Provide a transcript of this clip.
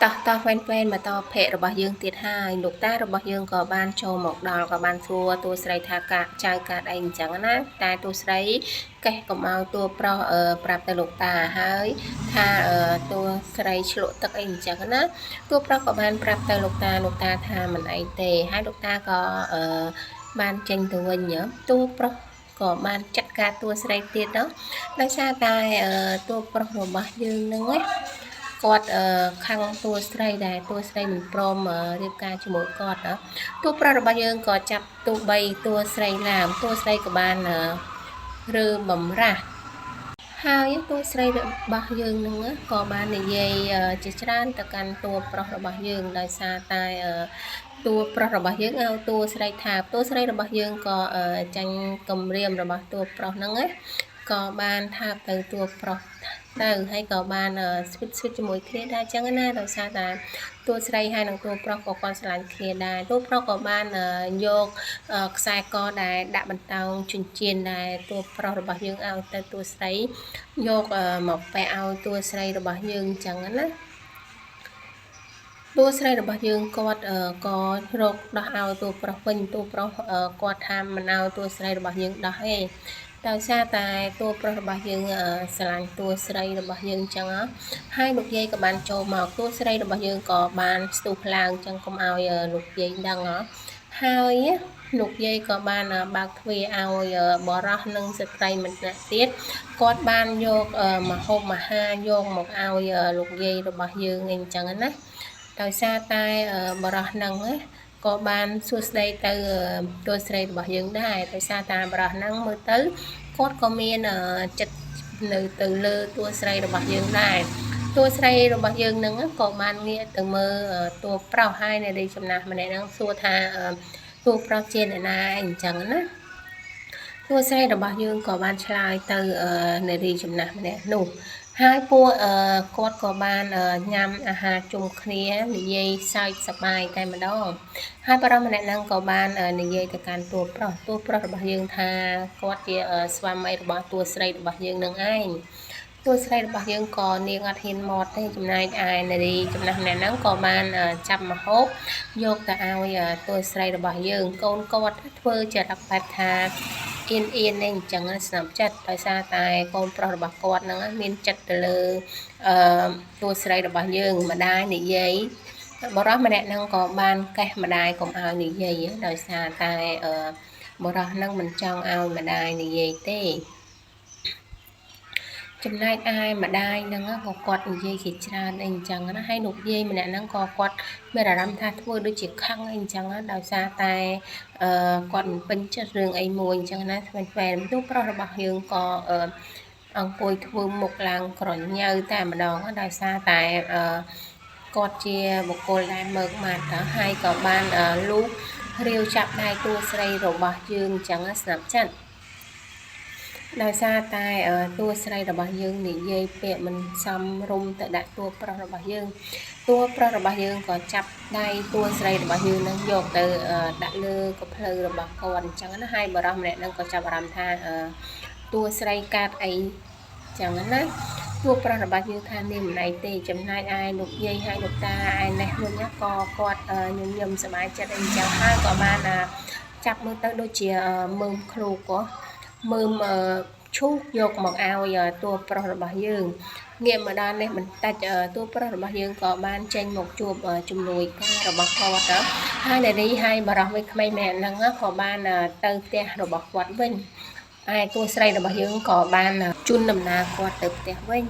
តោះវែនមកតភ័ក្ររបស់យើងទៀតហើយលោកតារបស់យើងក៏បានចូលមកដល់ក៏បានសួរតួស្រីថាកាចៅកាតអីអញ្ចឹងណាតែតួស្រីកេះកុំឲ្យតួប្រុសប្រាប់ទៅលោកតាហើយថាតួស្រីឆ្លក់ទឹកអីអញ្ចឹងណាតួប្រុសក៏បានប្រាប់ទៅលោកតាថាមិនអីទេហើយលោកតាក៏បានចេញទៅវិញតួប្រុសក៏បានចាត់ការតួស្រីទៀតទៅដោយសារតែតួប្រុសរបស់យើងនឹងគាត់ខាងតួស្រីដែរតួស្រីមិនព្រមរៀបការជាមួយគាត់តួប្រុសរបស់យើងក៏ចាប់ទូបីតួស្រីឡើងតួស្រីក៏បានរើបំរាស់ហើយតួស្រីរបស់យើងនឹងក៏បាននិយាយជាច្រើនទៅកាន់តួប្រុសរបស់យើងដោយសារតែតួប្រុសរបស់យើងឲ្យតួស្រីថាតួស្រីរបស់យើងក៏ចាញ់គម្រាមរបស់តួប្រុសហ្នឹងក៏បានថាទៅតួប្រុសទៅហើយក៏បានស្វិតជាមួយគ្នាដែរអញ្ចឹងណាដោយសារតែតួស្រីហើយនិងតួប្រុសក៏គាត់ស្រឡាញ់គ្នាដែរតួប្រុសក៏បានយកខ្សែកដែលដាក់បន្តោងចិញ្ចៀនដែរតួប្រុសរបស់យើងឲ្យទៅតួស្រីយកមកពាក់ឲ្យតួស្រីរបស់យើងអញ្ចឹងណាតួស្រីរបស់យើងគាត់ក៏រកដោះឲ្យតួប្រុសវិញតួប្រុសគាត់ថាមិនឲ្យតួស្រីរបស់យើងដោះទេដោយសារតែតួប្រុសរបស់យើងស្រឡាញ់តួស្រីរបស់យើងអញ្ចឹងហើយលោកយាយក៏បានចូលមកតួស្រីរបស់យើងក៏បានស្ទុះឡើងអញ្ចឹងកុំឲ្យលោកយាយដឹងហើយលោកយាយក៏បានបើកទ្វារឲ្យបរោះនិងស្ត្រីម្នាក់ទៀតគាត់បានយកម្ហូបអាហារយកមកឲ្យលោកយាយរបស់យើងអីអញ្ចឹងណាដោយសារតែបរោះនឹងក៏បានសួស្ដីទៅតួស្រីរបស់យើងដែរដោយសារតែបរោះហ្នឹងមើលទៅគាត់ក៏មានចិត្តនៅទៅលើតួស្រីរបស់យើងដែរតួស្រីរបស់យើងហ្នឹងក៏បានងាកទៅមើលតួប្រុសហើយនារីចំណាស់ម្នាក់ហ្នឹងសួរថាតួប្រុសជាអ្នកណាអញ្ចឹងណាតួស្រីរបស់យើងក៏បានឆ្លើយទៅនារីចំណាស់ម្នាក់នោះហើយពួកគាត់ក៏បានញ៉ាំអាហារជុំគ្នានិយាយសើចសប្បាយតែម្ដងហើយបរិមម្នាក់ហ្នឹងក៏បាននិយាយទៅកាន់តួប្រុសរបស់យើងថាគាត់ជាស្វាមីរបស់តួស្រីរបស់យើងនឹងឯងតួស្រីរបស់យើងក៏នាងអត់ហ៊ានមកទេចំណែកឯនារីចំណាស់ម្នាក់ហ្នឹងក៏បានចាប់ម្ហូបយកទៅឲ្យតួស្រីរបស់យើងកូនគាត់ធ្វើចរិតបែបថាអៀននេះអញ្ចឹងស្នាប់ចិត្តដោយសារតែកូនប្រុសរបស់គាត់ហ្នឹងមានចិត្តទៅលើតួស្រីរបស់យើងម្ដាយនិយាយបរិះម្នាក់ហ្នឹងក៏បានកេះម្ដាយកុំឲ្យនិយាយដោយសារតែបរិះហ្នឹងមិនចង់ឲ្យម្ដាយនិយាយទេចំណែកឯម្ដាយហ្នឹងក៏គាត់និយាយជាច្រើនអីអញ្ចឹងណាហើយលោកយាយម្នាក់ហ្នឹងក៏គាត់មានអារម្មណ៍ថាធ្វើដូចជាខឹងអីអញ្ចឹងដោយសារតែគាត់មិនពេញចិត្តរឿងអីមួយអញ្ចឹងណាពេលទូប្រុសរបស់យើងក៏អង្គុយធ្វើមុខឡើងក្រញ៉ៅតែម្ដងដោយសារតែគាត់ជាបុគ្គលដែលមើកម៉ាត់ហើយក៏បានលូករាវចាប់ដៃតួស្រីរបស់យើងអញ្ចឹងស្នាប់ចិត្តដោយសារតែតួស្រីរបស់យើងនិយាយពាក្យមិនសមរម្យទៅដាក់តួប្រុសរបស់យើងតួប្រុសរបស់យើងក៏ចាប់ដៃតួស្រីរបស់យើងនឹងយកទៅដាក់លើកភ្លៅរបស់គាត់អញ្ចឹងណាហើយបរិះម្នាក់នឹងក៏ចាប់អារម្មណ៍ថាតួស្រីកាត់អីអញ្ចឹងណាតួប្រុសរបស់យើងថានាងមិនអីទេចំណែកឯលោកយាយហើយលោកតាឯនេះវិញក៏គាត់ញញឹមសប្បាយចិត្តអីអញ្ចឹងហើយក៏បានចាប់មើលទៅដូចជាមើមឃ្លោកមើមឈូកយកមកឲ្យតួប្រុសរបស់យើងងាកមកដល់នេះបន្តិចតួប្រុសរបស់យើងក៏បានចេញមកជួបជំនួយការរបស់គាត់ហើយនារីហើយបរិះវិញក្មេងម្នាក់ហ្នឹងក៏បានទៅផ្ទះរបស់គាត់វិញឯតួស្រីរបស់យើងក៏បានជូនដំណើរគាត់ទៅផ្ទះវិញ